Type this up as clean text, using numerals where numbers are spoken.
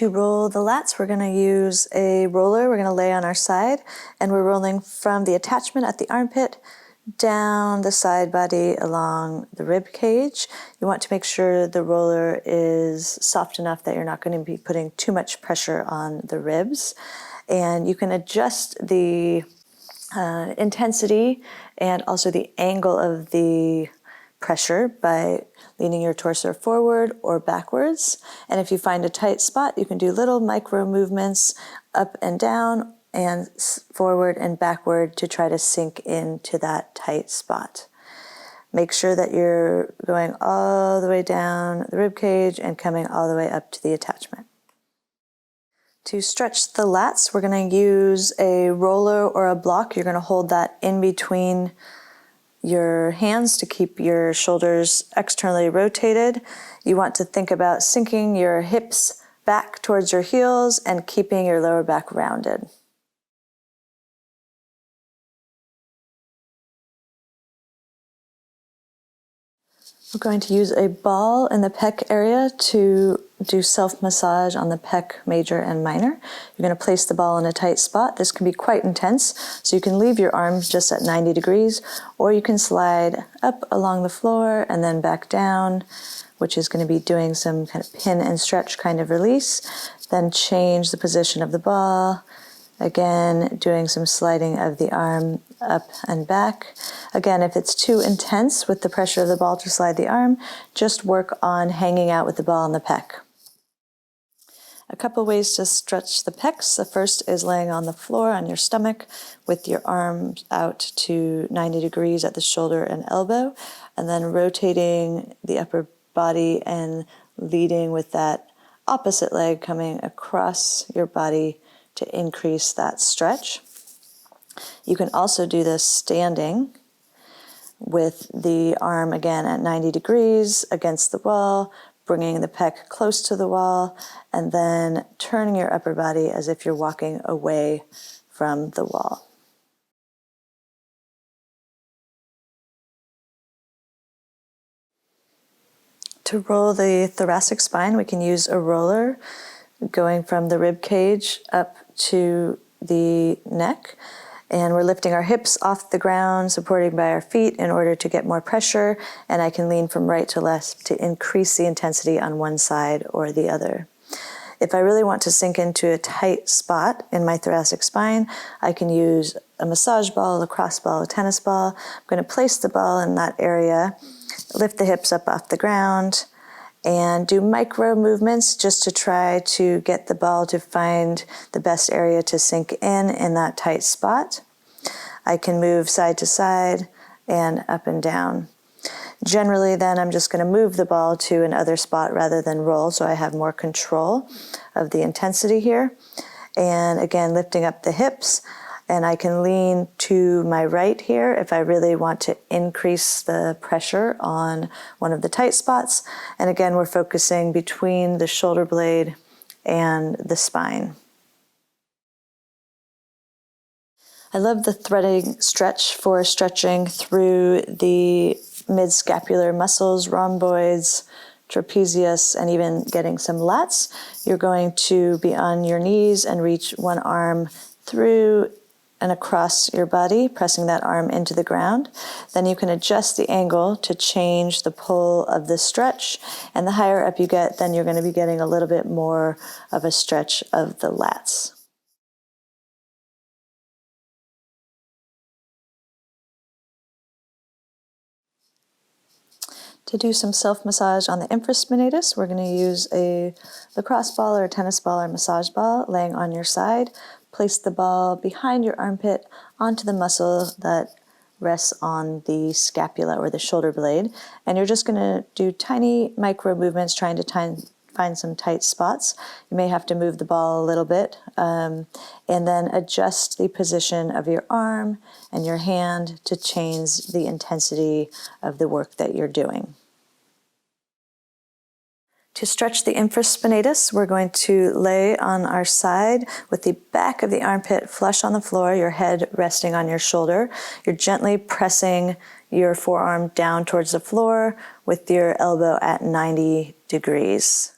To roll the lats, we're going to use a roller. We're going to lay on our side, and we're rolling from the attachment at the armpit down the side body along the rib cage. You want to make sure the roller is soft enough that you're not going to be putting too much pressure on the ribs. And you can adjust the intensity and also the angle of the pressure by leaning your torso forward or backwards. And if you find a tight spot, you can do little micro movements up and down and forward and backward to try to sink into that tight spot. Make sure that you're going all the way down the rib cage and coming all the way up to the attachment. To stretch the lats, we're going to use a roller or a block. You're going to hold that in between your hands to keep your shoulders externally rotated. You want to think about sinking your hips back towards your heels and keeping your lower back rounded. We're going to use a ball in the pec area to do self-massage on the pec major and minor. You're going to place the ball in a tight spot. This can be quite intense, so you can leave your arms just at 90 degrees, or you can slide up along the floor and then back down, which is going to be doing some kind of pin and stretch kind of release. Then change the position of the ball. Again, doing some sliding of the arm up and back. Again, if it's too intense with the pressure of the ball to slide the arm, just work on hanging out with the ball in the pec. A couple ways to stretch the pecs. The first is laying on the floor on your stomach with your arms out to 90 degrees at the shoulder and elbow, and then rotating the upper body and leading with that opposite leg coming across your body to increase that stretch. You can also do this standing with the arm again at 90 degrees against the wall, bringing the pec close to the wall, and then turning your upper body as if you're walking away from the wall. To roll the thoracic spine, we can use a roller going from the rib cage up to the neck, and we're lifting our hips off the ground, supported by our feet in order to get more pressure, and I can lean from right to left to increase the intensity on one side or the other. If I really want to sink into a tight spot in my thoracic spine, I can use a massage ball, a lacrosse ball, a tennis ball. I'm going to place the ball in that area, lift the hips up off the ground, and do micro movements just to try to get the ball to find the best area to sink in that tight spot. I can move side to side and up and down. Generally then I'm just going to move the ball to another spot rather than roll, so I have more control of the intensity here. And again, lifting up the hips, and I can lean to my right here if I really want to increase the pressure on one of the tight spots. And again, we're focusing between the shoulder blade and the spine. I love the threading stretch for stretching through the mid-scapular muscles, rhomboids, trapezius, and even getting some lats. You're going to be on your knees and reach one arm through and across your body, pressing that arm into the ground. Then you can adjust the angle to change the pull of the stretch, and the higher up you get, then you're going to be getting a little bit more of a stretch of the lats. To do some self-massage on the infraspinatus, we're going to use a lacrosse ball or a tennis ball or massage ball laying on your side. Place the ball behind your armpit onto the muscle that rests on the scapula or the shoulder blade. And you're just going to do tiny micro movements trying to find some tight spots. You may have to move the ball a little bit, and then adjust the position of your arm and your hand to change the intensity of the work that you're doing. To stretch the infraspinatus, we're going to lay on our side with the back of the armpit flush on the floor, your head resting on your shoulder. You're gently pressing your forearm down towards the floor with your elbow at 90 degrees.